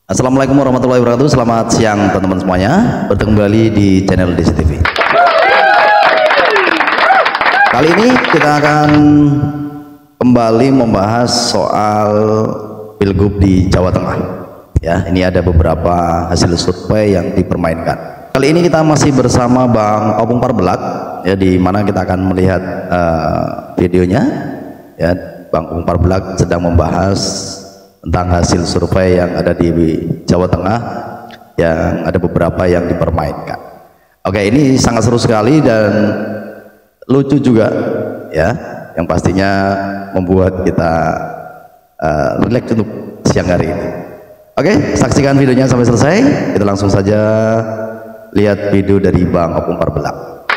Assalamualaikum warahmatullahi wabarakatuh. Selamat siang teman-teman semuanya. Bertemu kembali di channel DCTV. Kali ini kita akan kembali membahas soal Pilgub di Jawa Tengah. Ya, ini ada beberapa hasil survei yang dipermainkan. Kali ini kita masih bersama Bang Opung Parbelak, ya, di mana kita akan melihat videonya. Ya, Bang Opung Parbelak sedang membahas tentang hasil survei yang ada di Jawa Tengah, yang ada beberapa yang dipermainkan. Oke, ini sangat seru sekali dan lucu juga, ya, yang pastinya membuat kita rileks untuk siang hari ini. Oke, saksikan videonya sampai selesai. Kita langsung saja lihat video dari Bang Opung Parbelak.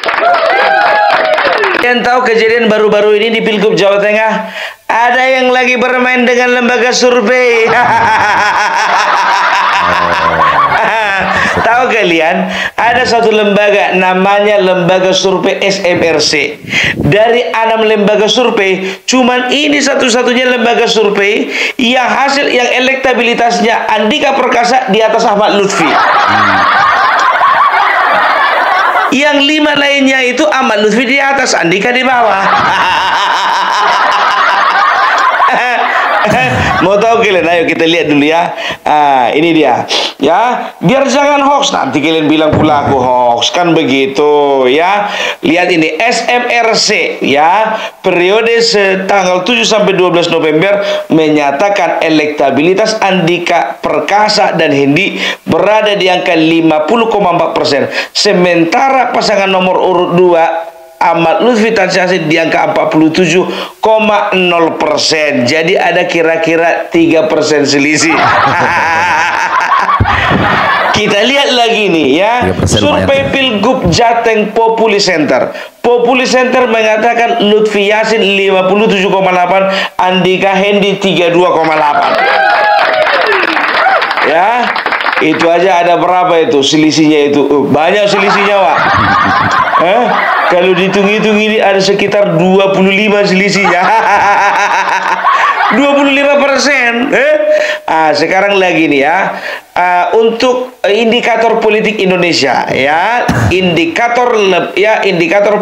Kalian tahu kejadian baru-baru ini di Pilgub Jawa Tengah? Ada yang lagi bermain dengan lembaga survei. Tahu kalian? Ada satu lembaga namanya Lembaga Survei SMRC. Dari 6 lembaga survei, cuman ini satu-satunya lembaga survei yang elektabilitasnya Andika Perkasa di atas Ahmad Lutfi. Yang 5 lainnya itu Ahmad Lutfi di atas, Andika di bawah. Mau tahu kalian? Ayo kita lihat dulu ya. Ini dia. Ya, biar jangan hoax, nanti kalian bilang pula aku hoax, kan begitu ya. Lihat ini SMRC ya, periode tanggal 7 sampai 12 November menyatakan elektabilitas Andika Perkasa dan Hendi berada di angka 50,4%. Sementara pasangan nomor urut 2 Ahmad Lutfi Tansyasin di angka 47,0%. Jadi ada kira-kira 3% selisih. Kita lihat lagi nih ya, survei Pilgub Jateng Populi Center. Populi Center mengatakan Lutfi Yasin 57,8, Andika Hendi 32,8. Ya, itu aja ada berapa itu selisihnya itu? Banyak selisihnya, Pak. Kalau dihitung-hitung ini ada sekitar 25 selisihnya. 25%. Sekarang lagi nih ya, untuk indikator politik Indonesia ya, indikator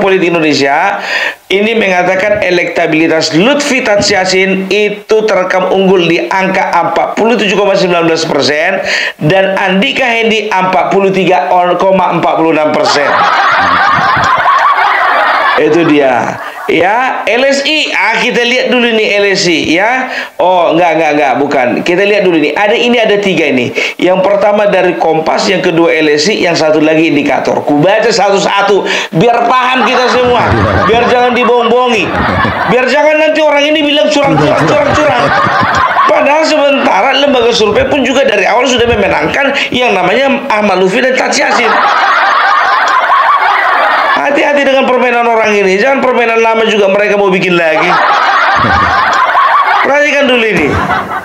politik Indonesia ini mengatakan elektabilitas Lutfi Tansyasin itu terekam unggul di angka 47,19% dan Andika Hendi 43,46%. Itu dia ya. LSI, kita lihat dulu nih LSI ya. Oh, enggak, bukan. Kita lihat dulu nih. Ada 3 ini. Yang pertama dari Kompas, yang kedua LSI, yang satu lagi indikator. Ku baca satu-satu biar paham kita semua. Biar jangan dibohong-bohongi. Biar jangan nanti orang ini bilang curang. Padahal sementara lembaga survei pun juga dari awal sudah memenangkan yang namanya Ahmad Lutfi dan Tansyasin. Hati-hati dengan permainan orang ini. Jangan permainan lama juga mereka mau bikin lagi. Perhatikan dulu ini.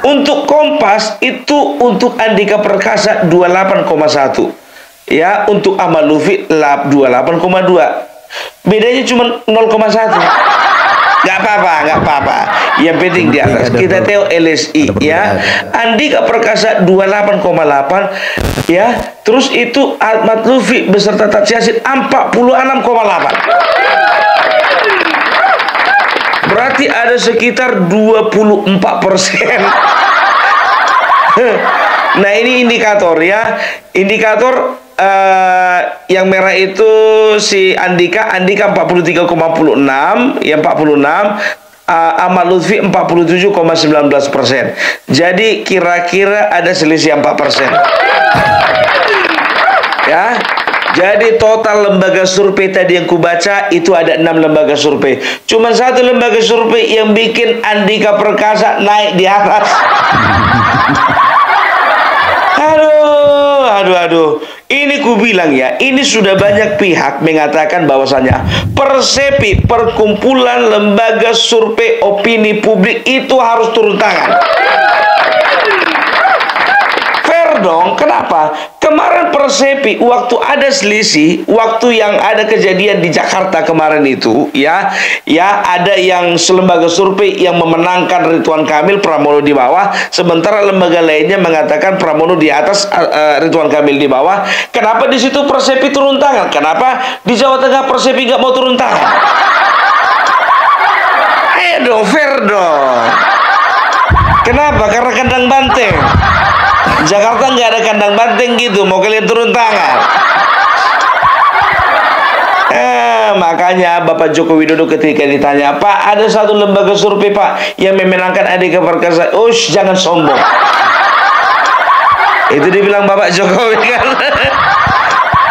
Untuk Kompas itu untuk Andika Perkasa 28,1. Ya, untuk Ahmad Lutfi 28,2. Bedanya cuma 0,1. Nggak apa-apa. Yang penting di atas. Kita tahu LSI ya. Andika Perkasa 28,8 ya. Terus itu Ahmad Lutfi beserta Tansyasin 46,8. Berarti ada sekitar 24%. Nah, ini indikator ya. Indikator yang merah itu si Andika 43,46, ya 46. Ahmad Lutfi 47,19%. Jadi kira-kira ada selisih 4%. Ya. Jadi total lembaga survei tadi yang kubaca itu ada 6 lembaga survei. Cuma satu lembaga survei yang bikin Andika Perkasa naik di atas. Aduh. Ini ku bilang ya, ini sudah banyak pihak mengatakan bahwasanya Persepi, perkumpulan lembaga survei opini publik, itu harus turun tangan. Fair dong, kenapa? Kemarin Persepi waktu ada selisih, waktu yang ada kejadian di Jakarta kemarin itu, ya ada yang selembaga survei yang memenangkan Ridwan Kamil, Pramono di bawah, sementara lembaga lainnya mengatakan Pramono di atas, Ridwan Kamil di bawah. Kenapa di situ Persepi turun tangan? Kenapa di Jawa Tengah Persepi nggak mau turun tangan? Ayo dong, fair dong. Kenapa? Karena kandang banteng. Jakarta nggak ada kandang banteng gitu, mau kalian turun tangan. Makanya Bapak Joko Widodo ketika ditanya, Pak, ada satu lembaga survei Pak yang memenangkan Andika Perkasa. Ush, jangan sombong. Itu dibilang Bapak Jokowi kan.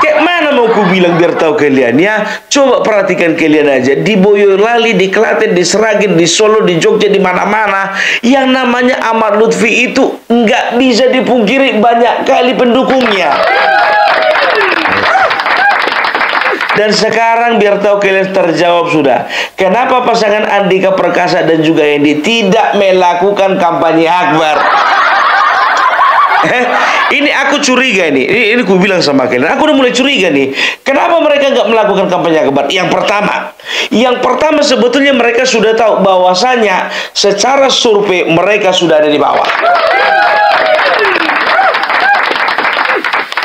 Kayak mana mau ku bilang biar tahu kalian ya. Coba perhatikan kalian aja. Di Boyolali, di Klaten, di Sragen, di Solo, di Jogja, di mana-mana, yang namanya Ahmad Lutfi itu nggak bisa dipungkiri banyak kali pendukungnya. Dan sekarang biar tahu kalian terjawab sudah. Kenapa pasangan Andika Perkasa dan juga Hendi tidak melakukan kampanye akbar? Ini aku curiga nih. Ini aku bilang sama kalian. Aku udah mulai curiga nih. Kenapa mereka nggak melakukan kampanye akbar? Yang pertama sebetulnya mereka sudah tahu bahwasanya secara survei mereka sudah ada di bawah.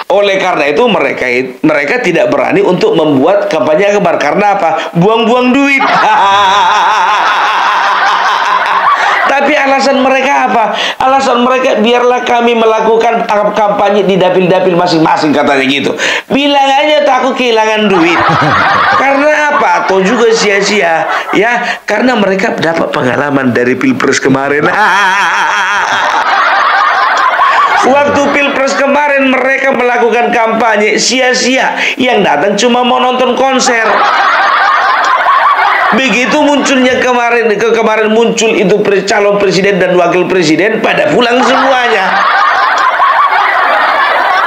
Oleh karena itu mereka tidak berani untuk membuat kampanye akbar. Karena apa? Buang-buang duit. Tapi alasan mereka apa? Alasan mereka, biarlah kami melakukan kampanye di dapil-dapil masing-masing, katanya gitu. Bilang aja takut kehilangan duit. Karena apa? Atau juga sia-sia. Ya, karena mereka dapat pengalaman dari Pilpres kemarin. Waktu Pilpres kemarin mereka melakukan kampanye sia-sia. Yang datang cuma mau nonton konser. Begitu munculnya kemarin muncul itu calon presiden dan wakil presiden, pada pulang semuanya.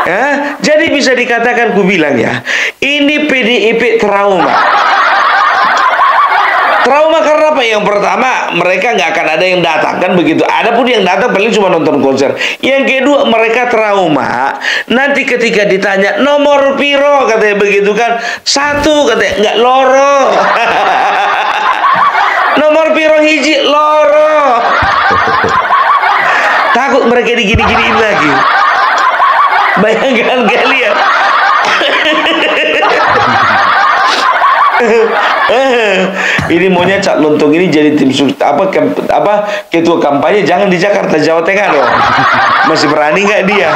Ya, jadi bisa dikatakan, ku bilang ya, ini PDIP trauma. Trauma karena apa? Yang pertama, mereka nggak akan ada yang datang, kan begitu. Adapun yang datang paling cuma nonton konser. Yang kedua, mereka trauma. Nanti ketika ditanya nomor piro, katanya begitu kan, 1 katanya, nggak loro. Nomor piro hiji loro. Takut mereka digini-giniin lagi. Bayangkan kalian. Ini maunya Cak Lontong ini jadi tim ketua kampanye, jangan di Jakarta, Jawa Tengah dong. Masih berani nggak dia?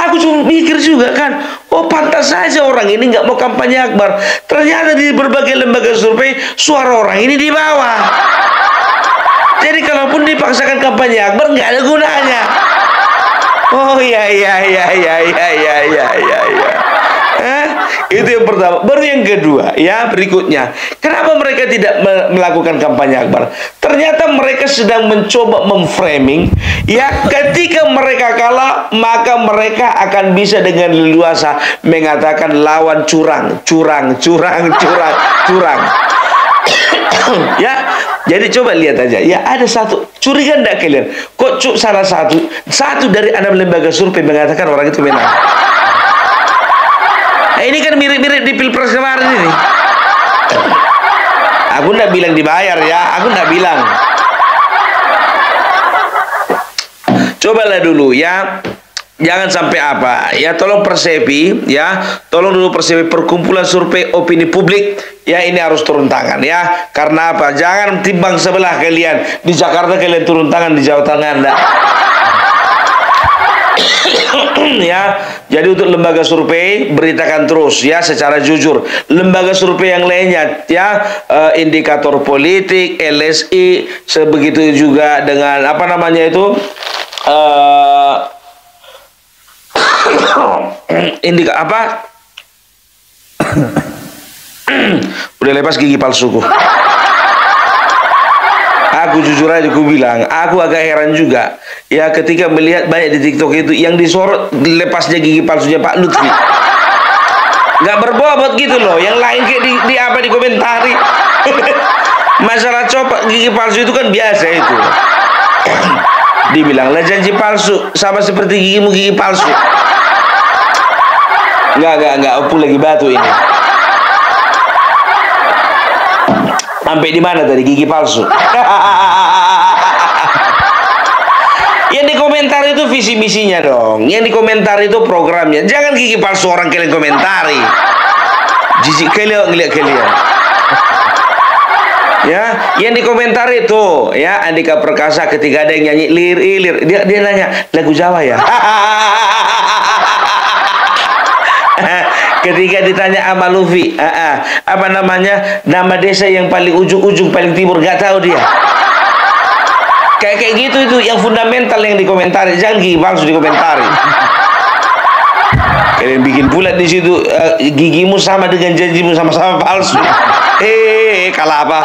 Aku cuma mikir juga kan, oh pantas saja orang ini nggak mau kampanye akbar. Ternyata di berbagai lembaga survei suara orang ini di bawah. Jadi kalaupun dipaksakan kampanye akbar nggak ada gunanya. Oh iya. Itu yang pertama. Baru yang kedua, ya berikutnya. Kenapa mereka tidak melakukan kampanye akbar? Ternyata mereka sedang mencoba memframing, ya ketika mereka kalah, maka mereka akan bisa dengan leluasa mengatakan lawan curang. Ya, jadi coba lihat aja. Ya ada satu, curiga enggak kalian? Kok salah satu dari 6 lembaga survei mengatakan orang itu menang. Ini kan mirip-mirip di Pilpres kemarin ini. Aku nggak bilang dibayar ya, aku nggak bilang. Cobalah dulu ya, jangan sampai apa ya. Tolong Persepi ya, tolong dulu Persepi, perkumpulan survei opini publik ya, ini harus turun tangan ya. Karena apa? Jangan timbang sebelah kalian. Di Jakarta kalian turun tangan, di Jawa Tengah enggak. Ya, jadi untuk lembaga survei beritakan terus ya secara jujur. Lembaga survei yang lainnya ya, indikator politik, LSI, sebegitu juga dengan apa namanya itu, udah lepas gigi palsuku. Aku jujur aja, aku bilang, aku agak heran juga ya ketika melihat banyak di TikTok itu yang disorot lepasnya gigi palsunya Pak Lutfi. Nggak berbobot gitu loh. Yang lain kayak di komentari. Masalah copot gigi palsu itu kan biasa itu. Dibilang lah janji palsu, sama seperti gigimu gigi palsu. Enggak, Opung lagi batu ini. Sampai di mana tadi gigi palsu? Yang dikomentar itu visi misinya dong. Yang dikomentar itu programnya. Jangan gigi palsu orang kalian komentari. Jijik kalian ngeliat kalian. Ya, yang dikomentari itu ya Andika Perkasa ketika ada yang nyanyi lir, dia nanya lagu Jawa ya. Ketika ditanya sama Luffy, apa namanya nama desa yang paling ujung paling timur, gak tahu dia. Kayak gitu itu yang fundamental yang dikomentari, jangan gigi palsu dikomentari. Kalian bikin pula di situ gigimu sama dengan janjimu sama-sama palsu. Kalah apa?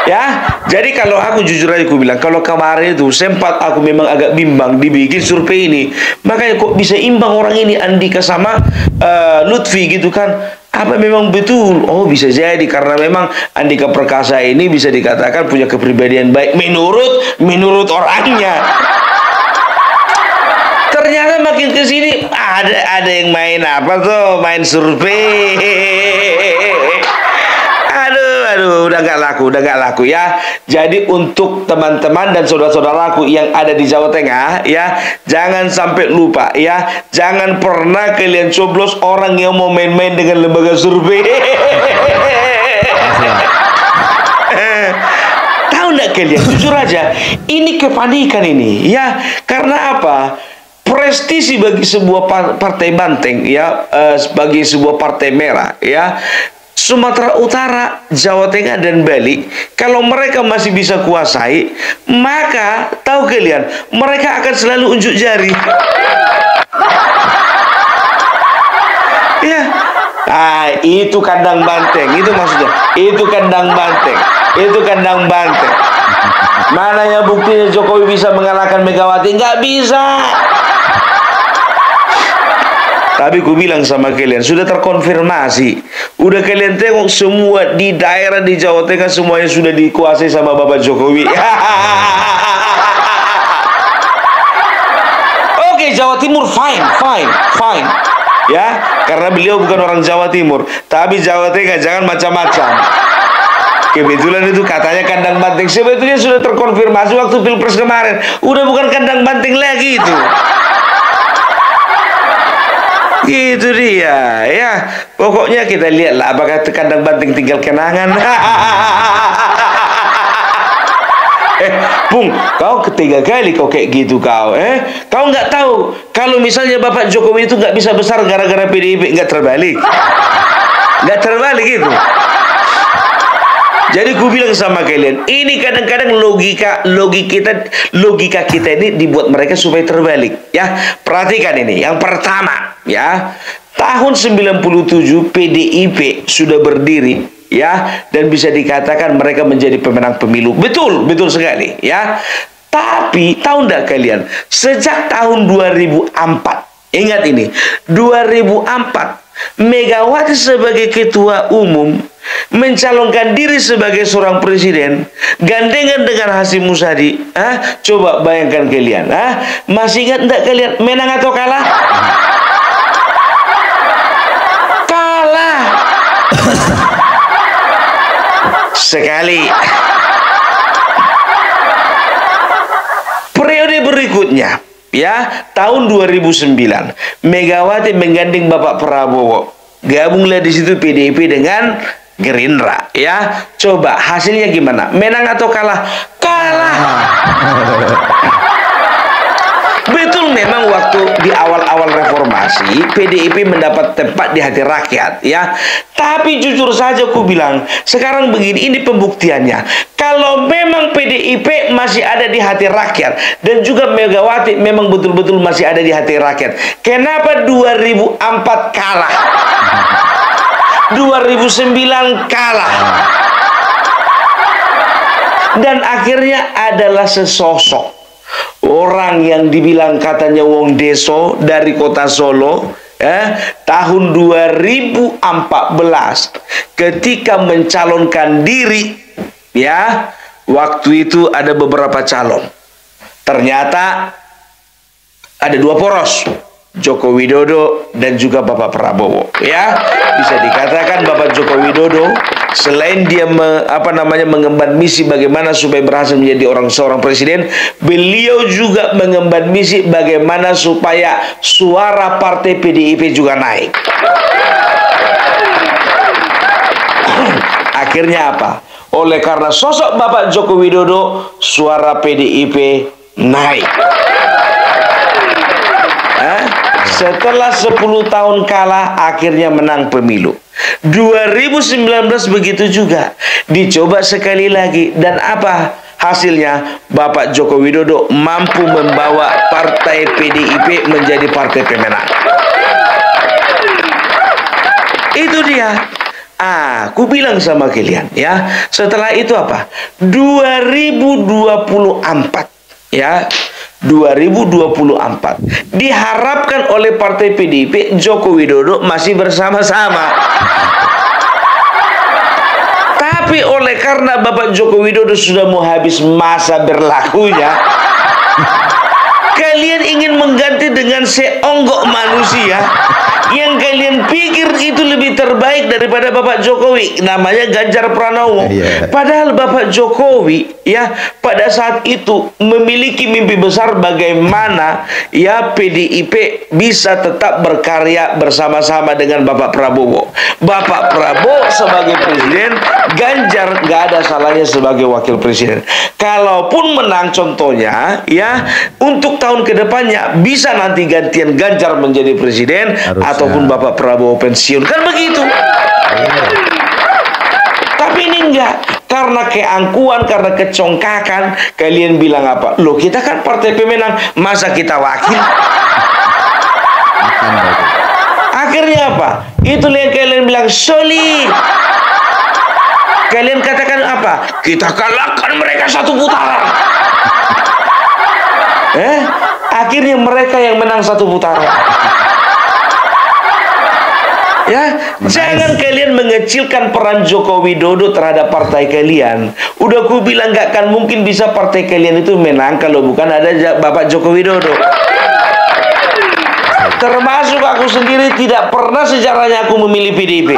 Ya, jadi kalau aku jujur aja aku bilang, kalau kemarin itu sempat aku memang agak bimbang dibikin survei ini, makanya kok bisa imbang orang ini Andika sama Lutfi gitu kan? Apa memang betul? Oh, bisa jadi karena memang Andika Perkasa ini bisa dikatakan punya kepribadian baik menurut orangnya. Ternyata makin ke sini ada yang main apa tuh? Main survei. Aduh, udah gak laku ya. Jadi untuk teman-teman dan saudara-saudaraku yang ada di Jawa Tengah ya, jangan sampai lupa ya, jangan pernah kalian coblos orang yang mau main-main dengan lembaga survei. Tahu nggak kalian? Jujur aja, ini kepanikan ini ya. Karena apa? Prestisi bagi sebuah partai banteng ya, bagi sebuah partai merah ya, Sumatera Utara, Jawa Tengah, dan Bali, kalau mereka masih bisa kuasai, maka tahu kalian, mereka akan selalu unjuk jari. Ya, itu kandang banteng, itu maksudnya, itu kandang banteng. Mana yang buktinya Jokowi bisa mengalahkan Megawati? Nggak bisa. Tapi ku bilang sama kalian, sudah terkonfirmasi. Udah kalian tengok semua di daerah di Jawa Tengah semuanya sudah dikuasai sama Bapak Jokowi. Oke, Jawa Timur fine. Ya, karena beliau bukan orang Jawa Timur. Tapi Jawa Tengah jangan macam-macam. Kebetulan itu katanya kandang banteng. Sebetulnya sudah terkonfirmasi waktu Pilpres kemarin. Udah bukan kandang banteng lagi itu. Itu dia ya, pokoknya kita lihatlah apakah kandang banteng tinggal kenangan. Pung, kau ketiga kali kau kayak gitu kau, kau nggak tahu kalau misalnya Bapak Jokowi itu nggak bisa besar gara-gara PDIP, nggak terbalik gitu. Jadi gue bilang sama kalian, ini kadang-kadang logika kita ini dibuat mereka supaya terbalik. Ya, perhatikan ini. Yang pertama, ya, tahun 97 PDIP sudah berdiri, ya, dan bisa dikatakan mereka menjadi pemenang pemilu. Betul sekali, ya. Tapi tahu enggak kalian, sejak tahun 2004, ingat ini, 2004. Megawati sebagai ketua umum mencalonkan diri sebagai seorang presiden gandengan dengan Hasyim Musyadi. Coba bayangkan kalian, masih ingat enggak kalian menang atau kalah? Kalah sekali. Periode berikutnya, ya, tahun 2009 Megawati menggandeng Bapak Prabowo, gabunglah di situ PDIP dengan Gerindra, ya. Coba hasilnya gimana? Menang atau kalah? Kalah. Betul, memang waktu di awal-awal reformasi PDIP mendapat tempat di hati rakyat, ya. Tapi jujur saja aku bilang, sekarang begini, ini pembuktiannya. Kalau memang PDIP masih ada di hati rakyat dan juga Megawati memang betul-betul masih ada di hati rakyat, kenapa 2004 kalah? 2009 kalah. Dan akhirnya adalah sesosok orang yang dibilang katanya wong deso dari kota Solo, tahun 2014 ketika mencalonkan diri, ya, waktu itu ada beberapa calon. Ternyata ada dua poros, Joko Widodo dan juga Bapak Prabowo. Ya, bisa dikatakan Bapak Joko Widodo selain dia mengemban misi bagaimana supaya berhasil menjadi seorang presiden, beliau juga mengemban misi bagaimana supaya suara partai PDIP juga naik. Akhirnya apa? Oleh karena sosok Bapak Joko Widodo, suara PDIP naik. Setelah 10 tahun kalah, akhirnya menang pemilu. 2019 begitu juga. Dicoba sekali lagi. Dan apa hasilnya? Bapak Joko Widodo mampu membawa partai PDIP menjadi partai pemenang. Itu dia. Aku bilang sama kalian ya, setelah itu apa? 2024 ya. 2024 diharapkan oleh partai PDIP Joko Widodo masih bersama-sama. Tapi oleh karena Bapak Joko Widodo sudah mau habis masa berlakunya, kalian ingin mengganti dengan seonggok manusia yang kalian pikir itu lebih terbaik daripada Bapak Jokowi, namanya Ganjar Pranowo. Padahal Bapak Jokowi ya pada saat itu memiliki mimpi besar bagaimana ya PDIP bisa tetap berkarya bersama-sama dengan Bapak Prabowo. Bapak Prabowo sebagai presiden, Ganjar gak ada salahnya sebagai wakil presiden. Kalaupun menang contohnya ya, untuk tahun kedepannya bisa nanti gantian Ganjar menjadi presiden ataupun Bapak Prabowo pensiun, kan begitu. Tapi ini enggak, karena keangkuhan, karena kecongkakan, kalian bilang apa? Loh, kita kan partai pemenang, masa kita wakil? Akhirnya apa? Itulah yang kalian bilang solid. Kalian katakan apa? Kita kalahkan mereka satu putaran. Akhirnya mereka yang menang satu putaran. Ya, jangan kalian mengecilkan peran Joko Widodo terhadap partai kalian. Udah aku bilang gak akan mungkin bisa partai kalian itu menang kalau bukan ada Bapak Joko Widodo. Termasuk aku sendiri tidak pernah sejarahnya aku memilih PDIP.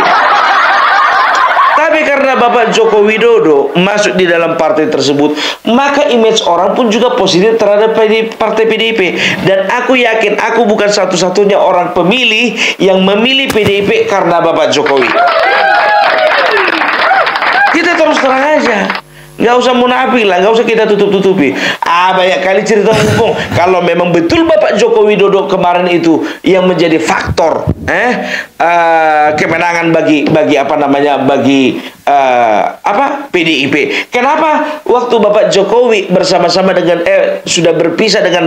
Tapi karena Bapak Joko Widodo masuk di dalam partai tersebut, maka image orang pun juga positif terhadap partai PDIP. Dan aku yakin aku bukan satu-satunya orang pemilih yang memilih PDIP karena Bapak Jokowi. Kita terus terang aja. Nggak usah munafik lah, nggak usah kita tutup-tutupi. Banyak kali cerita mumpung. Kalau memang betul Bapak Joko Widodo kemarin itu yang menjadi faktor kemenangan bagi PDIP. Kenapa waktu Bapak Jokowi bersama-sama dengan sudah berpisah dengan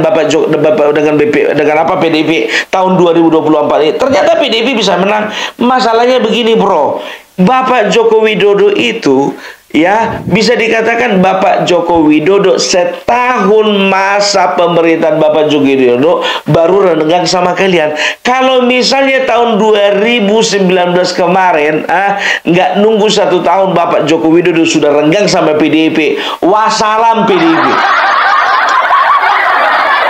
PDIP tahun 2024 ini, ternyata PDIP bisa menang. Masalahnya begini, bro. Bapak Joko Widodo itu ya, bisa dikatakan Bapak Joko Widodo setahun masa pemerintahan Bapak Joko Widodo baru renggang sama kalian. Kalau misalnya tahun 2019 kemarin nggak nunggu 1 tahun Bapak Joko Widodo sudah renggang sama PDIP, wassalam PDIP.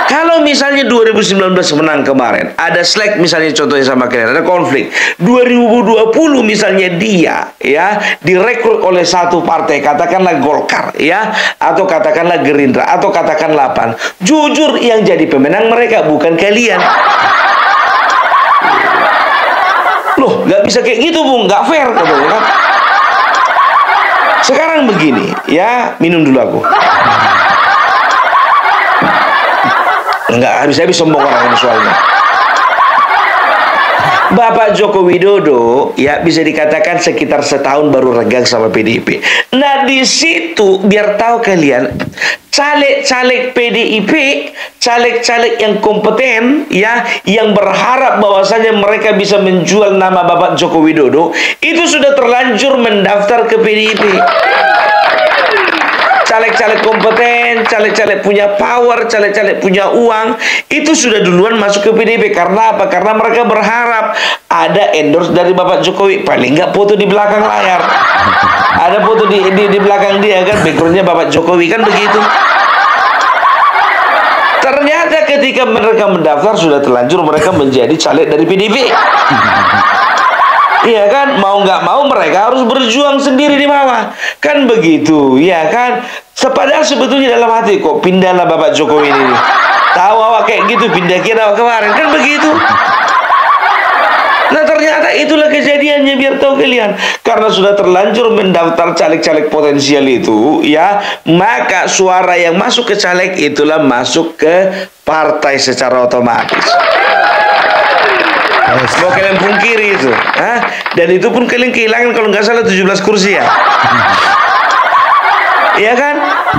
Kalau misalnya 2019 menang kemarin, ada slack misalnya contohnya sama kalian, ada konflik. 2020 misalnya dia ya direkrut oleh satu partai, katakanlah Golkar ya, atau katakanlah Gerindra, atau katakanlah PAN. Jujur yang jadi pemenang mereka, bukan kalian. Loh, nggak bisa kayak gitu, Bung, nggak fair katanya kan. Sekarang begini ya, minum dulu aku. Enggak habis-habis sombong orang ini soalnya. Bapak Joko Widodo ya bisa dikatakan sekitar setahun baru renggang sama PDIP. Nah di situ biar tahu kalian, caleg-caleg PDIP, caleg-caleg yang kompeten ya, yang berharap bahwasanya mereka bisa menjual nama Bapak Joko Widodo, itu sudah terlanjur mendaftar ke PDIP. Caleg-caleg kompeten, caleg-caleg punya power, caleg-caleg punya uang, itu sudah duluan masuk ke PDIP. Karena apa? Karena mereka berharap ada endorse dari Bapak Jokowi, paling nggak foto di belakang layar. Ada foto di belakang dia kan, backgroundnya Bapak Jokowi kan begitu. Ternyata ketika mereka mendaftar sudah terlanjur mereka menjadi caleg dari PDIP. Iya kan, mau nggak mau mereka harus berjuang sendiri di bawah. Kan begitu, ya kan? Padahal sebetulnya dalam hati kok pindahlah Bapak Jokowi ini. Tahu awak kayak gitu, pindah kira awak kemarin kan begitu. Nah ternyata itulah kejadiannya, biar tahu kalian. Karena sudah terlanjur mendaftar caleg-caleg potensial itu, ya, maka suara yang masuk ke caleg itulah masuk ke partai secara otomatis. Mau kalian pungkiri itu, dan itu pun kalian kehilangan kalau nggak salah 17 kursi ya. Iya kan?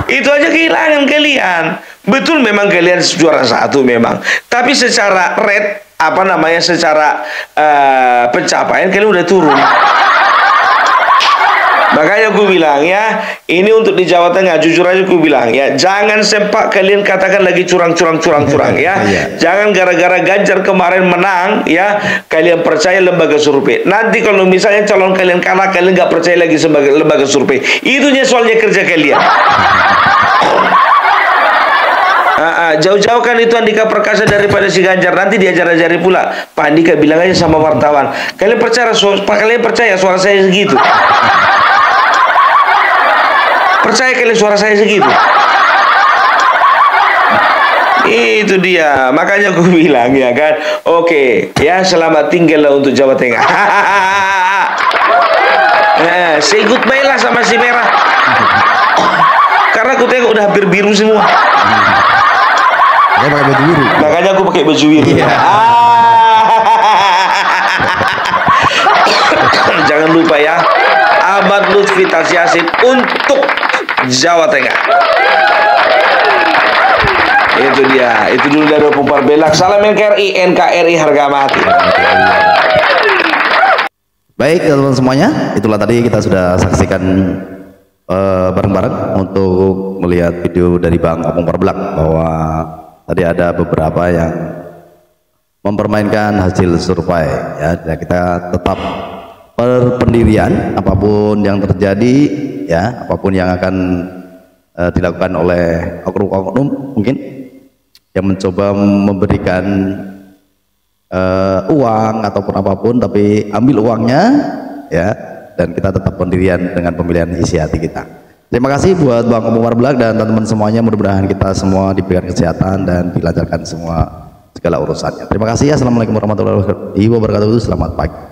Itu aja kehilangan kalian. Betul memang kalian juara 1 memang, tapi secara rate secara pencapaian kalian udah turun. Makanya aku bilang ya, ini untuk di Jawa Tengah, jujur aja aku bilang ya, jangan sempak kalian katakan lagi curang ya. Jangan gara-gara Ganjar kemarin menang ya, kalian percaya lembaga survei. Nanti kalau misalnya calon kalian kalah, kalian nggak percaya lagi sebagai lembaga survei. Itunya soalnya kerja kalian. Jauh-jauh kan itu Andika Perkasa daripada si Ganjar. Nanti diajar-ajari pula. Pak Andika bilang aja sama wartawan, kalian percaya suara saya segitu? Percaya kalian suara saya segitu? Itu dia. Makanya aku bilang ya kan, oke, ya selamat tinggal lah untuk Jawa Tengah. Say goodbye lah sama si merah. Karena aku tengok udah hampir biru semua. Saya pakai baju biru. Makanya aku pakai baju biru. Jangan lupa ya, Ahmad Lutfi Tasyasin untuk Jawa Tengah. Itu dia. Itu dulu dari Pumpar Belak. Salam NKRI harga mati. Baik teman-teman semuanya, itulah tadi kita sudah saksikan bareng-bareng untuk melihat video dari Bang Pumpar Belak, bahwa tadi ada beberapa yang mempermainkan hasil survei ya. Dan kita tetap berpendirian apapun yang terjadi ya, apapun yang akan dilakukan oleh oknum-oknum mungkin yang mencoba memberikan uang ataupun apapun, tapi ambil uangnya ya, dan kita tetap pendirian dengan pemilihan isi hati kita. Terima kasih buat Bang Pumpar Belak dan teman-teman semuanya. Mudah-mudahan kita semua diberikan kesehatan dan dilancarkan semua segala urusannya. Terima kasih. Assalamualaikum warahmatullahi wabarakatuh. Selamat pagi.